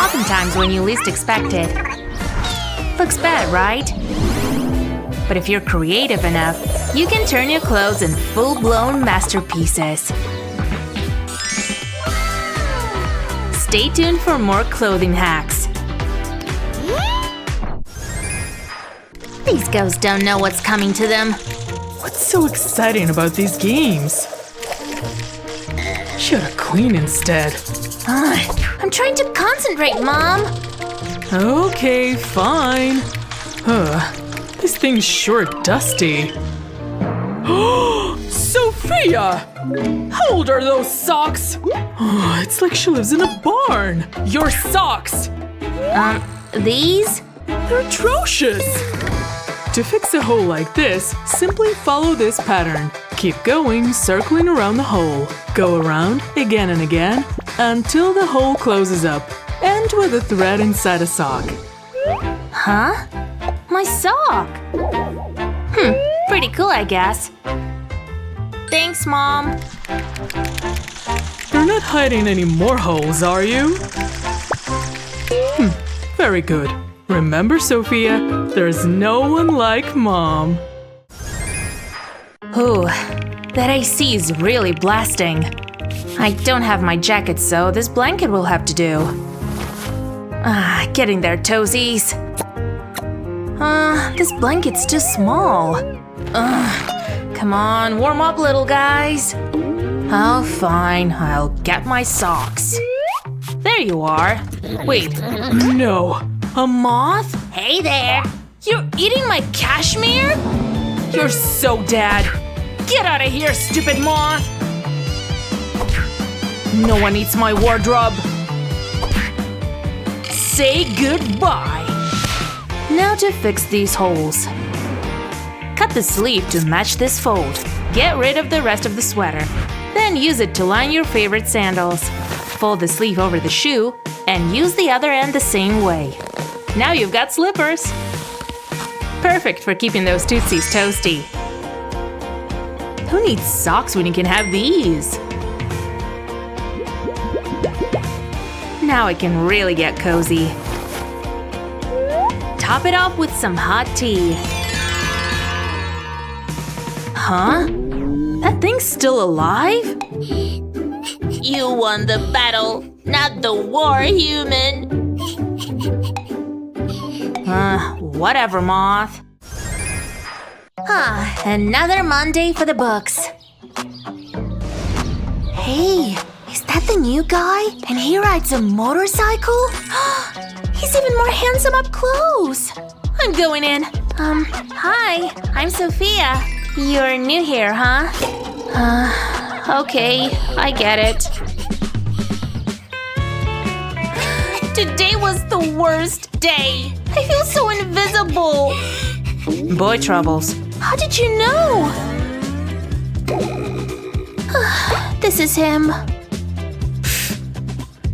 oftentimes when you least expect it. Looks bad, right? But if you're creative enough, you can turn your clothes into full-blown masterpieces. Stay tuned for more clothing hacks. These ghosts don't know what's coming to them. What's so exciting about these games? Should've cleaned instead. I'm trying to concentrate, Mom. Okay, fine. This thing's sure dusty. Sophia! How old are those socks? It's like she lives in a barn. Your socks! These? They're atrocious! To fix a hole like this, simply follow this pattern. Keep going, circling around the hole. Go around again and again until the hole closes up. End with a thread inside a sock. Huh? My sock! Pretty cool, I guess. Thanks, Mom. You're not hiding any more holes, are you? Very good. Remember, Sophia, there's no one like Mom. Ooh, that AC is really blasting. I don't have my jacket, so this blanket will have to do. Getting there, toesies. This blanket's too small. Come on, warm up, little guys. Oh, fine, I'll get my socks. There you are. Wait, No. a moth? Hey there! You're eating my cashmere? You're so dead! Get out of here, stupid moth! No one eats my wardrobe! Say goodbye! Now to fix these holes. Cut the sleeve to match this fold. Get rid of the rest of the sweater. Then use it to line your favorite sandals. Fold the sleeve over the shoe and use the other end the same way. Now you've got slippers! Perfect for keeping those tootsies toasty. Who needs socks when you can have these? Now I can really get cozy. Top it off with some hot tea. Huh? That thing's still alive? You won the battle, not the war, human. Whatever, Moth. Another Monday for the books. Hey, is that the new guy? And he rides a motorcycle? He's even more handsome up close. I'm going in. Hi, I'm Sophia. You're new here, huh? Okay, I get it. Today was the worst day. I feel so invisible. Boy troubles. How did you know? This is him.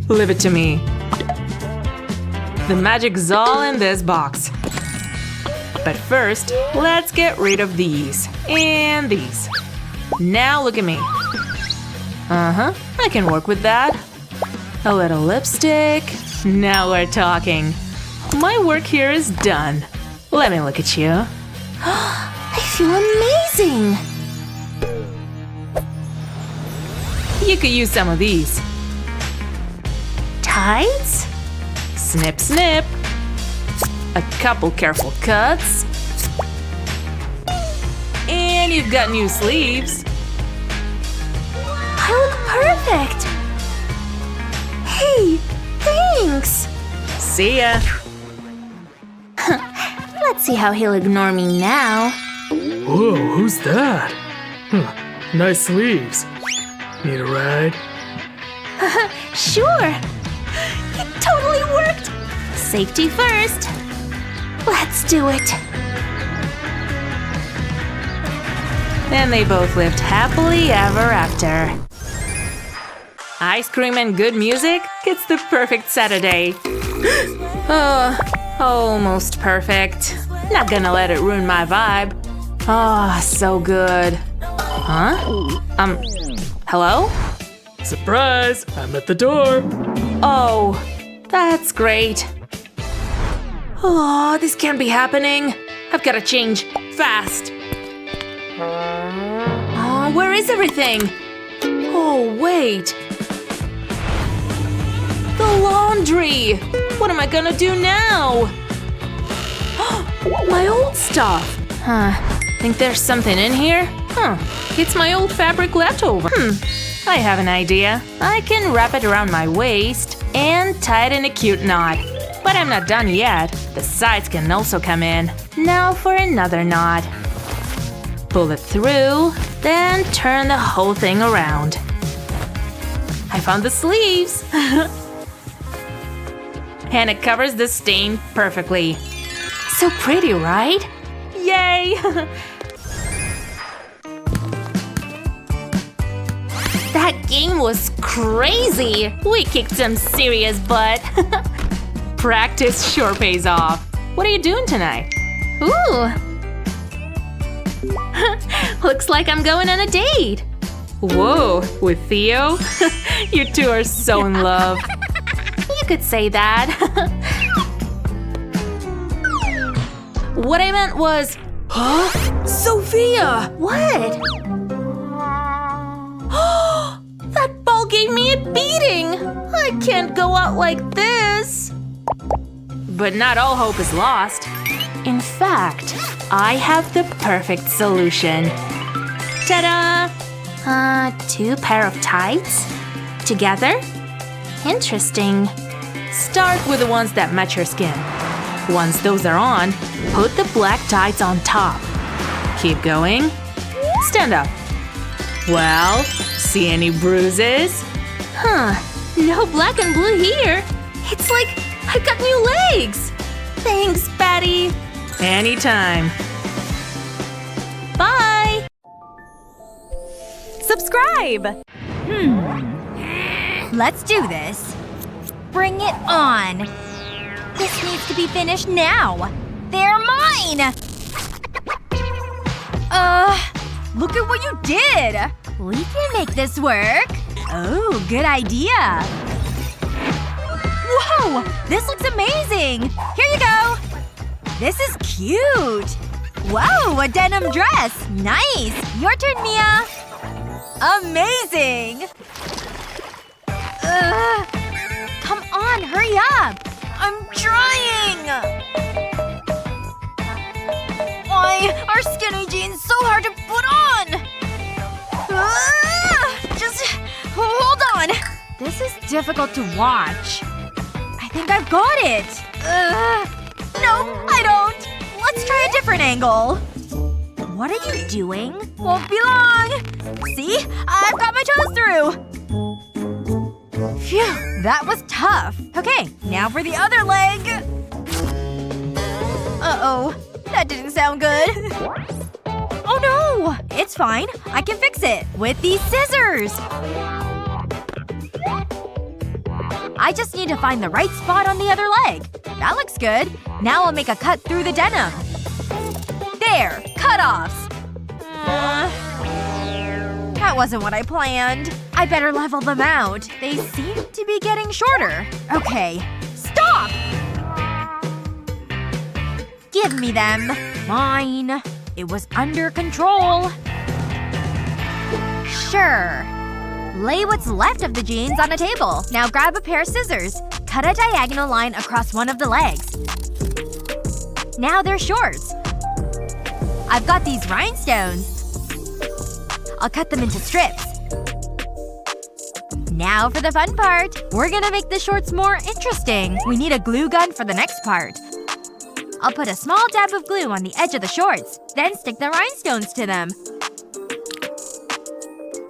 Leave it to me. The magic's all in this box. But first, let's get rid of these. And these. Now look at me. I can work with that. A little lipstick. Now we're talking. My work here is done. Let me look at you. I feel amazing. You could use some of these. Tights? Snip, snip. A couple careful cuts. And you've got new sleeves. I look perfect. Hey, thanks. See ya. Let's see how he'll ignore me now. Whoa, who's that? Nice sleeves. Need a ride? Sure. It totally worked. Safety first. Let's do it. And they both lived happily ever after. Ice cream and good music? It's the perfect Saturday. Almost perfect. Not gonna let it ruin my vibe. So good. Huh? Hello? Surprise! I'm at the door. Oh, That's great. Oh, this can't be happening. I've gotta change fast. Oh, where is everything? Oh, wait. The laundry! What am I gonna do now? My old stuff! Think there's something in here? It's my old fabric leftover. I have an idea. I can wrap it around my waist and tie it in a cute knot. But I'm not done yet. The sides can also come in. Now for another knot. Pull it through, then turn the whole thing around. I found the sleeves! And it covers the stain perfectly. So pretty, right? Yay! That game was crazy! We kicked some serious butt. Practice sure pays off. What are you doing tonight? Ooh! Looks like I'm going on a date! Whoa, with Theo? You two are so in love. You could say that. What I meant was… Huh? Sophia! What? That ball gave me a beating! I can't go out like this! But not all hope is lost. In fact, I have the perfect solution. Ta-da! 2 pair of tights? Together? Interesting. Start with the ones that match your skin. Once those are on, put the black tights on top. Keep going. Stand up. Well, see any bruises? No black and blue here. It's like I've got new legs. Thanks, Patty. Anytime. Bye. Subscribe! Let's do this. Bring it on. This needs to be finished now. They're mine! Look at what you did! We can make this work. Oh, good idea. Whoa! This looks amazing! Here you go! This is cute! Whoa, a denim dress! Nice! Your turn, Mia! Amazing! Come on, hurry up! I'm trying! Why are skinny jeans so hard to put on? Just hold on. This is difficult to watch. I think I've got it. No, I don't. Let's try a different angle. What are you doing? Won't be long. See? I've got my toes through. Phew, that was tough. Okay, now for the other leg. Uh-oh. That didn't sound good. Oh no! It's fine. I can fix it. With these scissors! I just need to find the right spot on the other leg. That looks good. Now I'll make a cut through the denim. There! Cut-offs! That wasn't what I planned. I better level them out. They seem to be getting shorter. Okay. Stop! Give me them. Fine. It was under control. Sure. Lay what's left of the jeans on a table. Now grab a pair of scissors. Cut a diagonal line across one of the legs. Now they're shorts. I've got these rhinestones. I'll cut them into strips. Now for the fun part. We're gonna make the shorts more interesting. We need a glue gun for the next part. I'll put a small dab of glue on the edge of the shorts, then stick the rhinestones to them.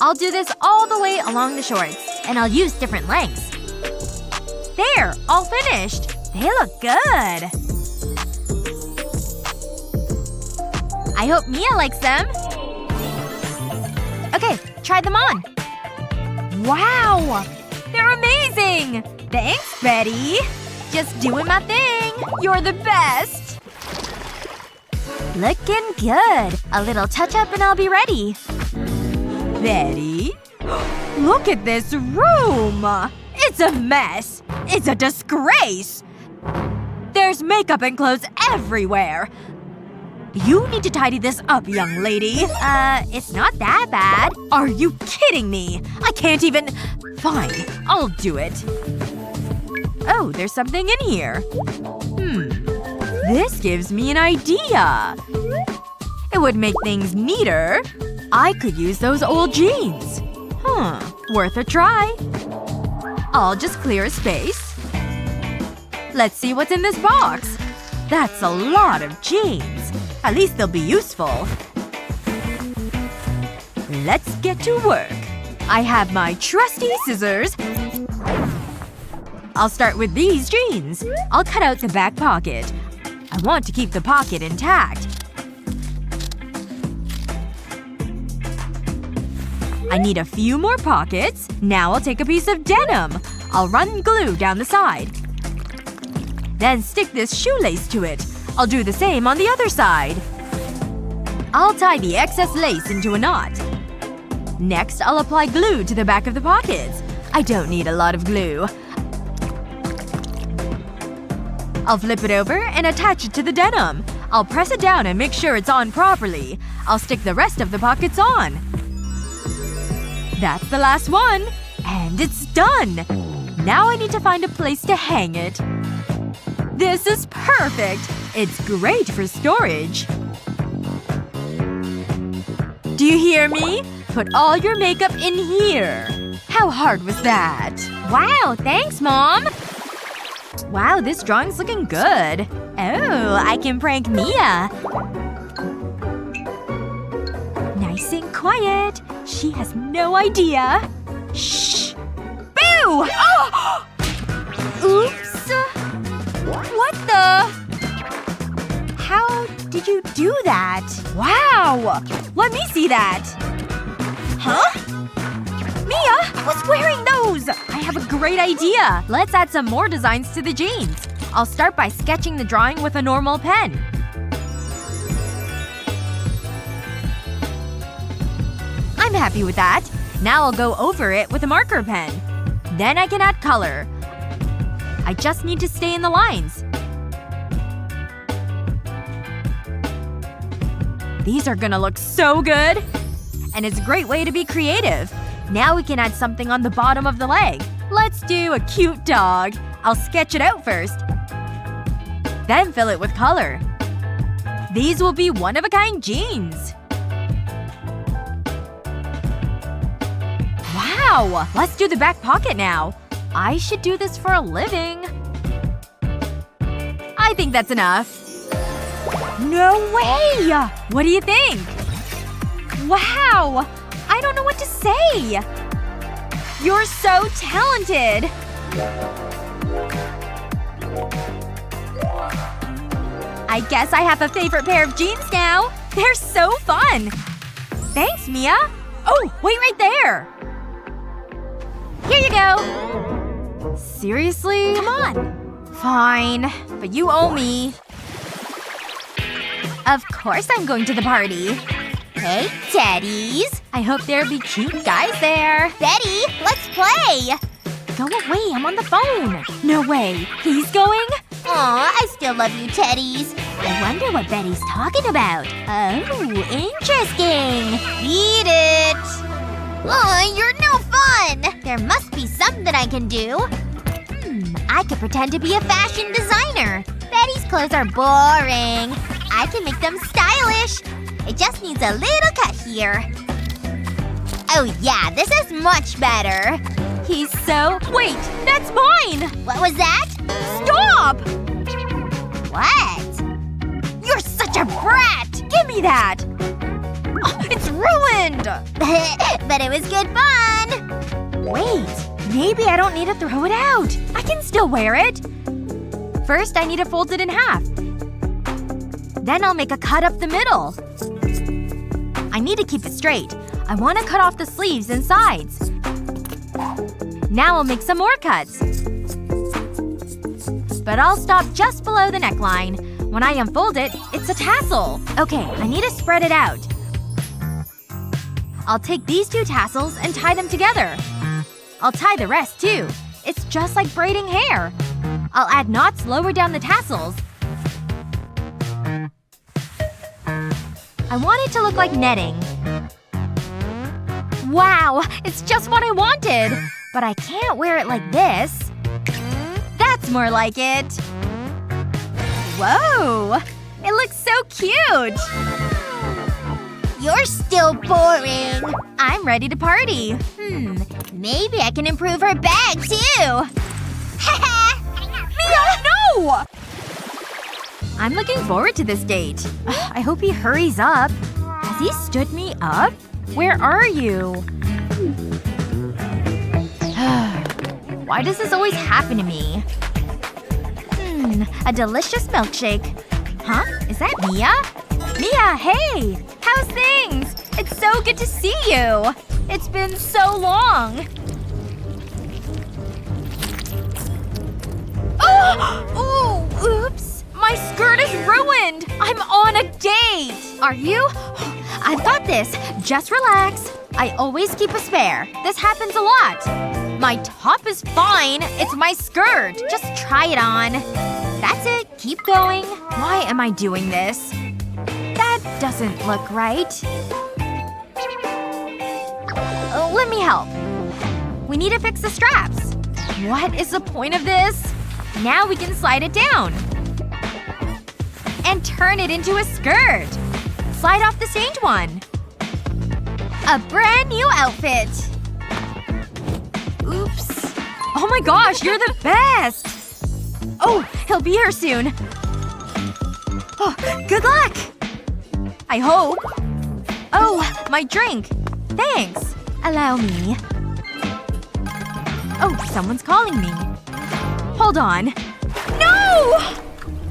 I'll do this all the way along the shorts, and I'll use different lengths. There! All finished! They look good! I hope Mia likes them. Okay, try them on. Wow! They're amazing! Thanks, Betty! Just doing my thing. You're the best! Looking good. A little touch-up and I'll be ready. Betty? Look at this room! It's a mess. It's a disgrace. There's makeup and clothes everywhere. You need to tidy this up, young lady. It's not that bad. Are you kidding me? I can't even… Fine. I'll do it. Oh, there's something in here. This gives me an idea. It would make things neater. I could use those old jeans. Worth a try. I'll just clear a space. Let's see what's in this box. That's a lot of jeans. At least they'll be useful. Let's get to work. I have my trusty scissors. I'll start with these jeans. I'll cut out the back pocket. I want to keep the pocket intact. I need a few more pockets. Now I'll take a piece of denim. I'll run glue down the side. Then stick this shoelace to it. I'll do the same on the other side. I'll tie the excess lace into a knot. Next, I'll apply glue to the back of the pockets. I don't need a lot of glue. I'll flip it over and attach it to the denim. I'll press it down and make sure it's on properly. I'll stick the rest of the pockets on. That's the last one. And it's done! Now I need to find a place to hang it. This is perfect! It's great for storage. Do you hear me? Put all your makeup in here. How hard was that? Wow, thanks, Mom! Wow, this drawing's looking good. Oh, I can prank Mia. Nice and quiet. She has no idea. Shh! Boo! Oh! Oops. What the… How did you do that? Wow! Let me see that. Huh? Mia! What's wearing those? I have a great idea. Let's add some more designs to the jeans. I'll start by sketching the drawing with a normal pen. I'm happy with that. Now I'll go over it with a marker pen. Then I can add color. I just need to stay in the lines. These are gonna look so good! And it's a great way to be creative. Now we can add something on the bottom of the leg. Let's do a cute dog. I'll sketch it out first. Then fill it with color. These will be one-of-a-kind jeans. Wow! Let's do the back pocket now. I should do this for a living. I think that's enough. No way! What do you think? Wow! I don't know what to say! You're so talented! I guess I have a favorite pair of jeans now! They're so fun! Thanks, Mia! Oh, wait right there! Here you go! Seriously? Come on. Fine. But you owe me. Of course I'm going to the party. Hey, teddies. I hope there'll be cute guys there. Betty, let's play! Go away, I'm on the phone. No way. He's going? Aw, I still love you, teddies. I wonder what Betty's talking about. Oh, interesting. Beat it! Aw, you're no fun! There must be something I can do. I could pretend to be a fashion designer. Betty's clothes are boring. I can make them stylish. It just needs a little cut here. Oh yeah, this is much better. He's so… Wait! That's mine! What was that? Stop! What? You're such a brat! Give me that! Oh, it's ruined! But it was good fun! Wait. Maybe I don't need to throw it out. I can still wear it. First, I need to fold it in half. Then I'll make a cut up the middle. I need to keep it straight. I want to cut off the sleeves and sides. Now I'll make some more cuts. But I'll stop just below the neckline. When I unfold it, it's a tassel. Okay, I need to spread it out. I'll take these two tassels and tie them together. I'll tie the rest too. It's just like braiding hair. I'll add knots lower down the tassels. I want it to look like netting. Wow! It's just what I wanted! But I can't wear it like this. That's more like it. Whoa! It looks so cute! You're still boring. I'm ready to party. Maybe I can improve her bag, too. Mia, no! I'm looking forward to this date. I hope he hurries up. Has he stood me up? Where are you? Why does this always happen to me? A delicious milkshake. Huh? Is that Mia? Mia, hey! How's things? It's so good to see you! It's been so long! Oh! Oops! My skirt is ruined! I'm on a date! Are you? I've got this. Just relax. I always keep a spare. This happens a lot. My top is fine. It's my skirt. Just try it on. That's it. Keep going. Why am I doing this? That doesn't look right. Let me help. We need to fix the straps. What is the point of this? Now we can slide it down. And turn it into a skirt. Slide off the stained one. A brand new outfit. Oops. Oh my gosh, you're the best! Oh, he'll be here soon. Oh, good luck! I hope. Oh, my drink. Thanks. Allow me. Oh, someone's calling me. Hold on. No!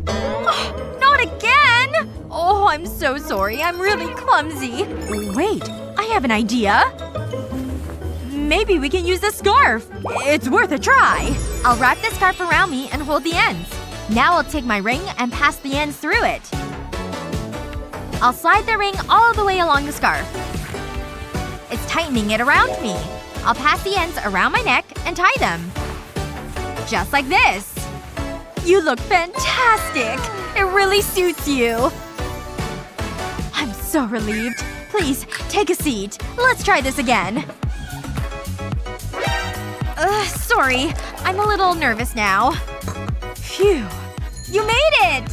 Oh, not again! Oh, I'm so sorry. I'm really clumsy. Wait. I have an idea. Maybe we can use this scarf. It's worth a try. I'll wrap this scarf around me and hold the ends. Now I'll take my ring and pass the ends through it. I'll slide the ring all the way along the scarf. It's tightening it around me. I'll pass the ends around my neck and tie them. Just like this. You look fantastic! It really suits you. I'm so relieved. Please, take a seat. Let's try this again. Sorry. I'm a little nervous now. Phew. You made it!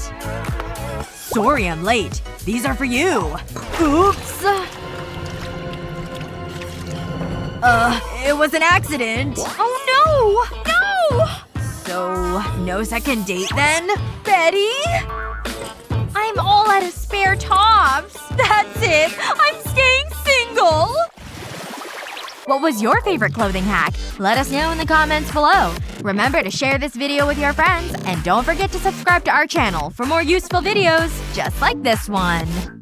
Sorry I'm late. These are for you. Oops. It was an accident. Oh no! No! So, no second date then? Betty? I'm all out of spare tops. That's it! I'm staying single! What was your favorite clothing hack? Let us know in the comments below. Remember to share this video with your friends, and don't forget to subscribe to our channel for more useful videos just like this one.